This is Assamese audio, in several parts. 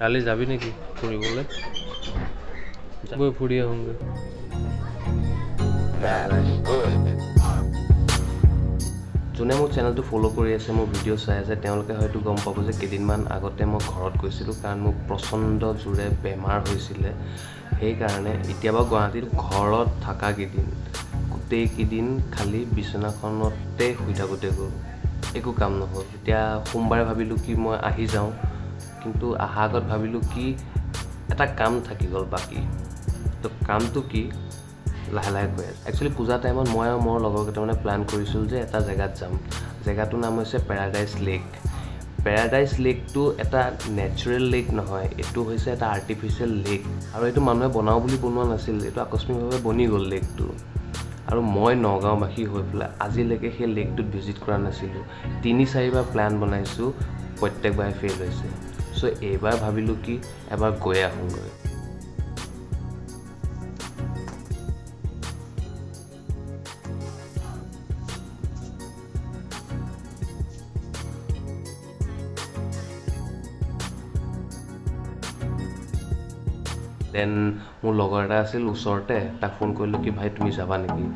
কালি যাবি নেকি ফুৰিবলৈ? বৈ ফুৰি আহোঁগৈ। যোনে মোৰ চেনেলটো ফ'ল' কৰি আছে, মোৰ ভিডিঅ' চাই আছে, তেওঁলোকে হয়তো গম পাব যে কেইদিনমান আগতে মই ঘৰত গৈছিলোঁ, কাৰণ মোক প্ৰচণ্ড জোৰে বেমাৰ হৈছিলে। সেইকাৰণে এতিয়া বাৰু গুৱাহাটীত ঘৰত থকাকেইদিন গোটেইকেইদিন খালি বিচনাখনতে শুই থাকোঁতে গ'ল, একো কাম নহ'ল। এতিয়া সোমবাৰে ভাবিলোঁ কি মই আহি যাওঁ, কিন্তু অহা আগত ভাবিলোঁ কি এটা কাম থাকি গ'ল বাকী। তো কামটো কি লাহে লাহে গৈ আছে। একচুৱেলি পূজা টাইমত মই আৰু মোৰ লগৰ কেইটামানে প্লেন কৰিছিলোঁ যে এটা জেগাত যাম। জেগাটোৰ নাম হৈছে পেৰাডাইজ লেক। পেৰাডাইজ লেকটো এটা নেচাৰেল লেক নহয়, এইটো হৈছে এটা আৰ্টিফিচিয়েল লেক। আৰু এইটো মানুহে বনাওঁ বুলি বনোৱা নাছিল, এইটো আকস্মিকভাৱে বনি গ'ল লেকটো। আৰু মই নগাঁওবাসী হৈ পেলাই আজিলৈকে সেই লেকটোত ভিজিট কৰা নাছিলোঁ। ৩-৪বাৰ প্লেন বনাইছোঁ, প্ৰত্যেকবাৰে ফেইল হৈছে। চ' এইবাৰ ভাবিলোঁ কি এবাৰ গৈ আহোঁগৈ। দেন মোৰ লগৰ এটা আছিল ওচৰতে, তাক ফোন কৰিলোঁ কি ভাই তুমি যাবা নেকি?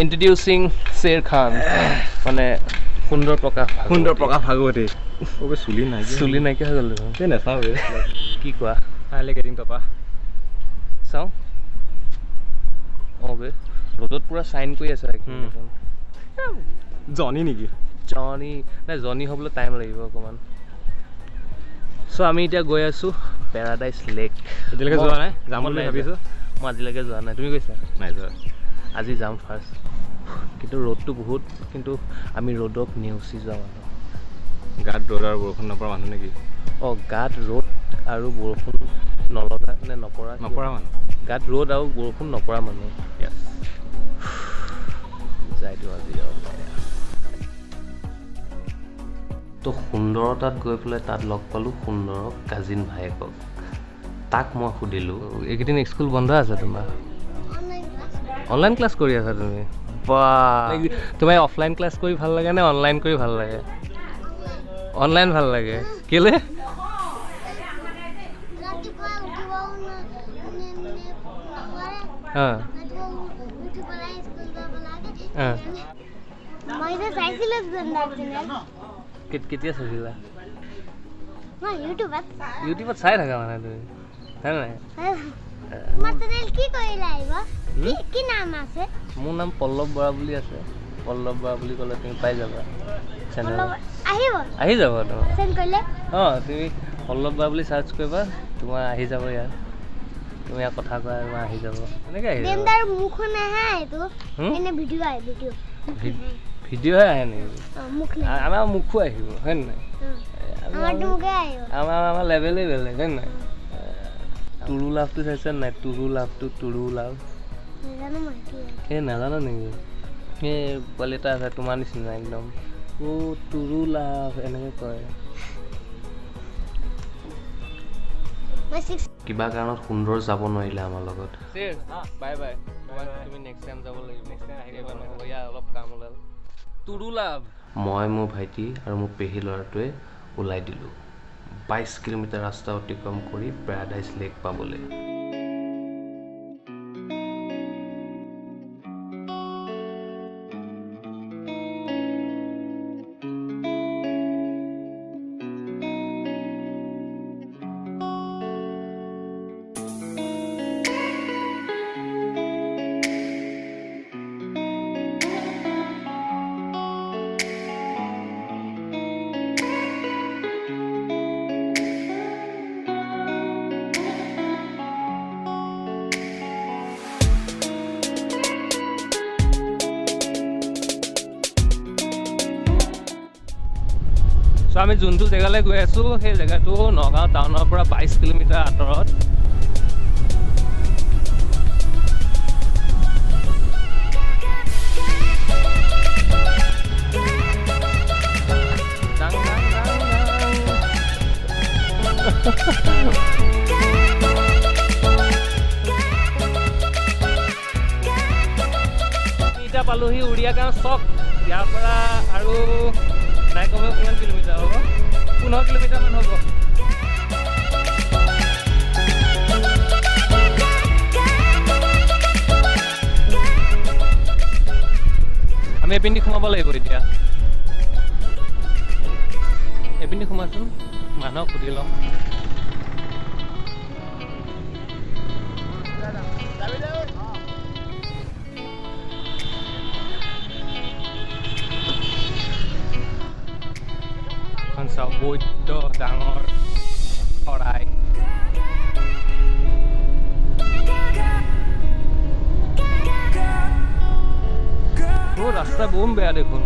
ইন্ট্ৰডিউচিং শ্বেৰ খান, মানে সুন্দৰ প্ৰকাশ ভাগৱতী। চুলি নাইকিয়া হৈ গ'ল দেখোন। নাচাওঁ কি কোৱা? কাইলৈ কেইদিন টপা চাওঁ। অঁ বে, ৰ'দত পূৰা চাইন কৰি আছে। জনি নেকি? জনি হ'বলৈ টাইম লাগিব অকণমান। চ' আমি এতিয়া গৈ আছোঁ পেৰাডাইজ লেক। এতিয়ালৈকে যোৱা নাই? যাম বুলি ভাবিছোঁ। মই আজিলৈকে যোৱা নাই, তুমি গৈছা? নাই যোৱা। আজি যাম ফাৰ্ষ্ট। কিন্তু ৰ'দটো বহুত, কিন্তু আমি ৰ'দক নেওচি যোৱা মানুহ। গাত ৰ'দ আৰু বৰষুণ নপৰা মানুহ নেকি? অঁ, গাত ৰ'দ আৰু বৰষুণ নলগা নে নপৰা মানুহ। গাত ৰ'দ আৰু বৰষুণ নপৰা মানুহ। যাই দিওঁ আজি। তো সুন্দৰৰ তাত গৈ পেলাই তাত লগ পালোঁ সুন্দৰক কাজিন ভায়েকক। তাক মই সুধিলোঁ, এইকেইদিন স্কুল বন্ধ আছে তোমাৰ? অনলাইন ক্লাছ কৰি আছা তুমি? বা, তোমাৰ অফলাইন ক্লাছ কৰি ভাল লাগে নে অনলাইন কৰি ভাল লাগে? অনলাইন ভাল লাগে। কেলে? কেতিয়া চাইছিলা? ইউটিউবত চাই থাকা মানে তুমি, হয় নাই? মোৰ নাম পল্লৱ বৰা বুলি আছে। পল্লৱ বৰা বুলি ক'লে তুমি পাই যাবা চেনেল। আহি যাব তোমাৰ। অঁ, তুমি পল্লৱ বৰা বুলি চাৰ্চ কৰিবা, তোমাৰ আহি যাব। ইয়াত তুমি ইয়াৰ কথা কোৱা, তোমাৰ আহি যাব। এনেকৈ আহি যাব। ভিডিঅ'হে আহে নেকি? আমাৰ মুখো আহিব, হয় নাই? আমাৰ লেভেলেই বেলেগ, হয় নাই? তুৰু লাভটো চাইছে নাই? তুৰু লাভ এই নাজানো নেকি? এই পোৱালি এটা আছে তোমাৰ নিচিনা একদম। অ' তুৰু লাভ এনেকৈ কয়। কিবা কাৰণত সুন্দৰ যাব নোৱাৰিলে আমাৰ লগত। Bye bye. তুমি নেক্সট টাইম যাব লাগিব। অলপ কাম ওলাল। তুৰু লাভ। মই, মোৰ ভাইটি আৰু মোৰ পেহী ল'ৰাটোৱে ওলাই দিলোঁ 22 কিলোমিটাৰ ৰাস্তা অতিক্ৰম কৰি পেৰাডাইজ লেক পাবলৈ। চ' আমি যোনটো জেগালৈ গৈ আছোঁ সেই জেগাটো নগাঁও টাউনৰ পৰা 22 কিলোমিটাৰ আঁতৰত। এতিয়া পালোহি উৰিয়া গাঁও চক ইয়াৰ পৰা আৰু নাই কমেও কিমান কিলোমিটাৰ হ'ব 15 কিলোমিটাৰমান হ'ব আমি এপিন্দি সোমাব লাগিব এতিয়া এপিন্দি সোমাচোন মানুহক সুধি লওঁ বৈদ্য ডাঙৰ চৰাই ৰাস্তা বহুত বেয়া দেখোন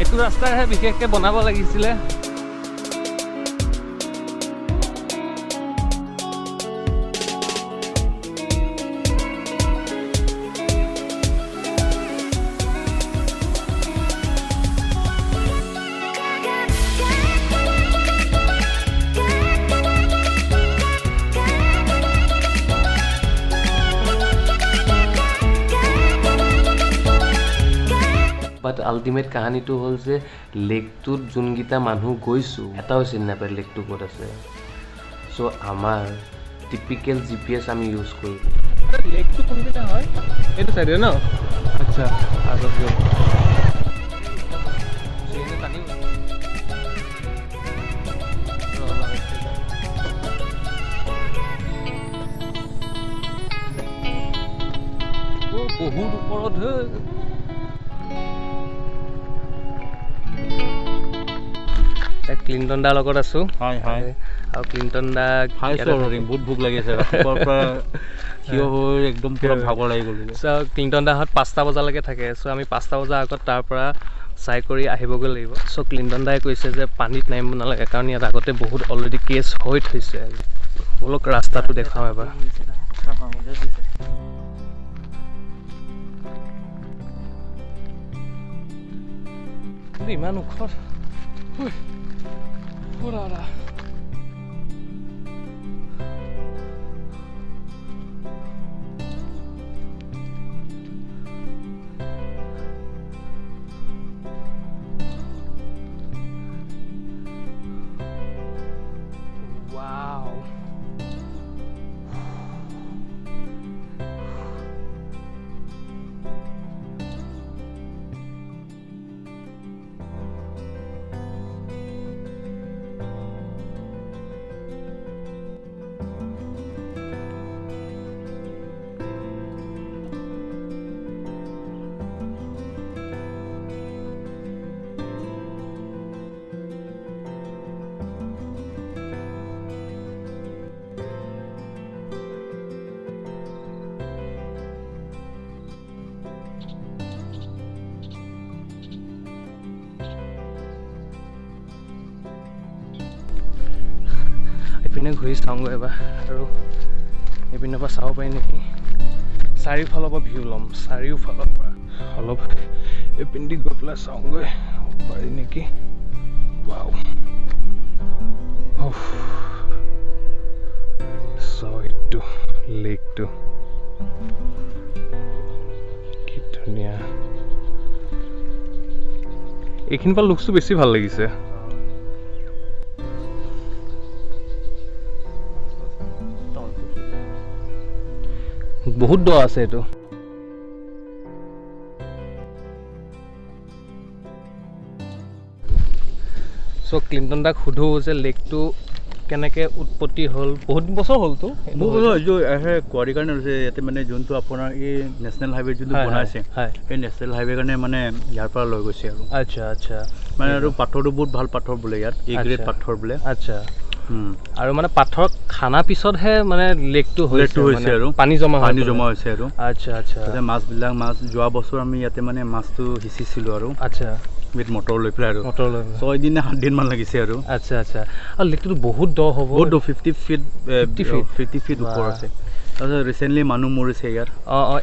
এইটো ৰাস্তাহে বিশেষকৈ বনাব লাগিছিলে বাট আল্টিমেট কাহিনীটো হ'ল যে লেকটোত যোনকেইটা মানুহ গৈছোঁ এটাও চিনি নাপায় লেকটো ক'ত আছে চ' আমাৰ টিপিকেল GPS আমি ইউজ কৰিলোঁ লেকটো কোনকেইটা হয় এইটো চাইডে ন আচ্ছা আগত গৈ বহুত ওপৰত ক্লিণ্টন দাৰ লগত আছোঁ আৰু ক্লিণ্টন দা বহুত ভোক লাগিছে ৰাতিপুৱাৰ পৰা থিয় হৈ একদম পুৰা ভাগৰ লাগি গ'ল চ' ক্লিণ্টন দাহঁত 5টা বজালৈকে থাকে চ' আমি 5টা বজাৰ আগত তাৰ পৰা চাই কৰি আহিবগৈ লাগিব চ' ক্লিণ্টন দাই কৈছে যে পানীত নামিব নালাগে কাৰণ ইয়াত আগতে বহুত অলৰেডি কেছ হৈ থৈছে বলক ৰাস্তাটো দেখাওঁ এবাৰ ইমান ওখ Wow. এইপিনে ঘূৰি চাওঁগৈ এবাৰ আৰু এইপিনৰ পৰা চাব পাৰি নেকি চাৰিওফালৰ পৰা ভিউ ল'ম চাৰিওফালৰ পৰা অলপ এইপিনে গৈ পেলাই চাওঁগৈ পাৰি নেকি ৱাও এইটো লেকটো কি ধুনীয়া এইখিনিৰ পৰা লুকছটো বেছি ভাল লাগিছে বহুত দ আছে এইটো চ' ক্লিণ্টন দাক সোধো যে লেকটো কেনেকৈ উৎপত্তি হ'ল বহুত বছৰ হ'লতো কোৱাৰিৰ কাৰণে হৈছে ইয়াতে মানে যোনটো আপোনাৰ এই নেশ্যনেল হাইৱে যোনটো বনাইছে সেই নেশ্যনেল হাইৱে কাৰণে মানে ইয়াৰ পৰা লৈ গৈছে আৰু আচ্ছা আচ্ছা মানে আৰু পাথৰটো বহুত ভাল পাথৰ বোলে ইয়াত এ গ্ৰেড পাথৰ বোলে আচ্ছা আৰু মানে পাথৰ খানা পিছতহে মানে লেকটো হৈছে আৰু পানী জমা হৈছে আৰু আচ্ছা আচ্ছা মাছবিলাক যোৱা বছৰ আমি ইয়াতে মানে মাছটো সিঁচিছিলোঁ আৰু আচ্ছা উইথ মটৰ লৈ পেলাই আৰু 6 দিন নে 7 দিনমান লাগিছে আৰু আচ্ছা আচ্ছা আৰু লেকটো বহুত দ হ'ব বহুত 50 ফিট ওপৰ আছে তাৰপিছত ৰিচেণ্টলি মানুহ মৰিছে ইয়াৰ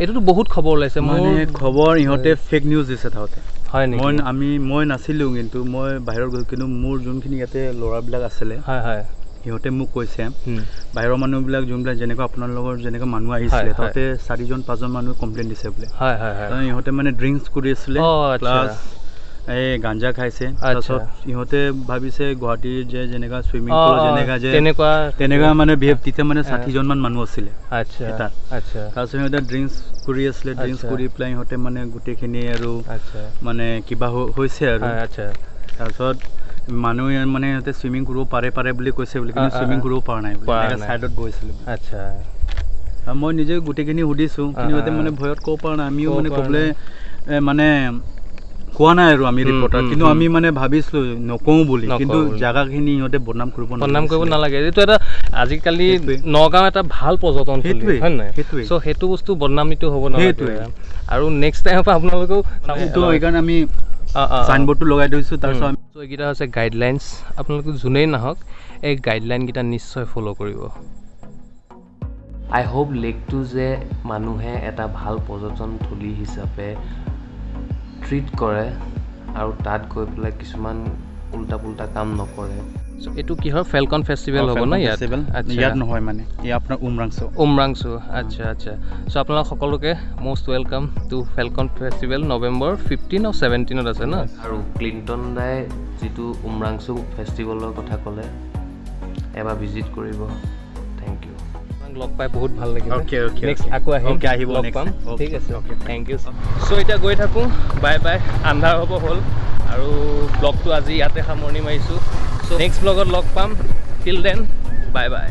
এইটোতো বহুত খবৰ ওলাইছে মানে খবৰ ইহঁতে ফেক নিউজ দিছে তাহঁতে হয় নেকি মই নাছিলোঁ কিন্তু মই বাহিৰত গৈছোঁ কিন্তু মোৰ যোনখিনি ইয়াতে ল'ৰাবিলাক আছিলে হয় হয় সিহঁতে মোক কৈছে বাহিৰৰ মানুহবিলাক যোনবিলাক যেনেকুৱা আপোনাৰ লগৰ যেনেকুৱা মানুহ আহিছিলে তাতে 4-5জন মানুহ কমপ্লেইন দিছে বোলে হয় হয় হয় ইহঁতে মানে ড্ৰিংকছ কৰি আছিলে প্লাছ এই গাঞ্জা খাইছে তাৰপিছত ইহঁতে ভাবিছে গুৱাহাটীৰ যে যেনেকুৱা চুইমিং পুল যেনেকুৱা যে তেনেকুৱা মানে বিহেভ তেতিয়া মানে 60জন মান মানুহ আছিলে আচ্ছা আচ্ছা তাৰপিছত সিহঁতে ড্ৰিংকছ কৰি আছিলে ড্ৰিংকছ কৰি পেলাই সিহঁতে মানে গোটেইখিনি আৰু মানে কিবা হৈছে আৰু আচ্ছা তাৰপিছত মানুহে মানে সিহঁতে চুইমিং কৰিব পাৰে বুলি কৈছে বুলি কিন্তু চুইমিং কৰিব পৰা নাই ছাইডত গৈছিলে আচ্ছা মই নিজে গোটেইখিনি সুধিছোঁ কিন্তু সিহঁতে মানে ভয়ত ক'ব পৰা নাই আমিও মানে ক'বলৈ মানে কোৱা নাই আৰু আমি ৰিপৰ্টাৰ কিন্তু আমি মানে ভাবিছিলোঁ নকওঁ বুলি কিন্তু জাগাখিনি সিহঁতে বদনাম কৰিব নালাগে এইটো এটা আজিকালি নগাঁও এটা ভাল পৰ্যটন থলী হয় নাই চ' সেইটো বস্তু বদনামিটো হ'ব নালাগে আৰু নেক্সট টাইমৰ পৰা আপোনালোকেও সেইকাৰণে আমি চাইনবোৰ্ডটো লগাই থৈছোঁ তাৰপিছত এইকেইটা হৈছে গাইডলাইনছ আপোনালোকে যোনেই নাহক এই গাইডলাইনকেইটা নিশ্চয় ফ'ল' কৰিব আই হোপ লেকটো যে মানুহে এটা ভাল পৰ্যটন থলী হিচাপে ট্ৰিট কৰে আৰু তাত গৈ পেলাই কিছুমান উল্টা পুল্টা কাম নকৰে চ' এইটো কিহৰ ফেলকন ফেষ্টিভেল হ'ব ন ইয়াত নহয় মানে আপোনাৰ উমৰাংচু আচ্ছা আচ্ছা চ' আপোনালোক সকলোকে most welcome to falcon festival November 15 আৰু 17 আছে ন আৰু ক্লিণ্টন দাই যিটো উমৰাংচু ফেষ্টিভেলৰ কথা ক'লে এবাৰ ভিজিট কৰিব থেংক ইউ লগ পাই বহুত ভাল লাগিল নেক্সট আকৌ আহিব লগ পাম ঠিক আছে থেংক ইউ চ' এতিয়া গৈ থাকোঁ বাই বাই আন্ধাৰ হ'ব হ'ল আৰু ব্লগটো আজি ইয়াতে সামৰণি মাৰিছোঁ চ' নেক্সট ব্লগত লগ পাম টিল দেন বাই বাই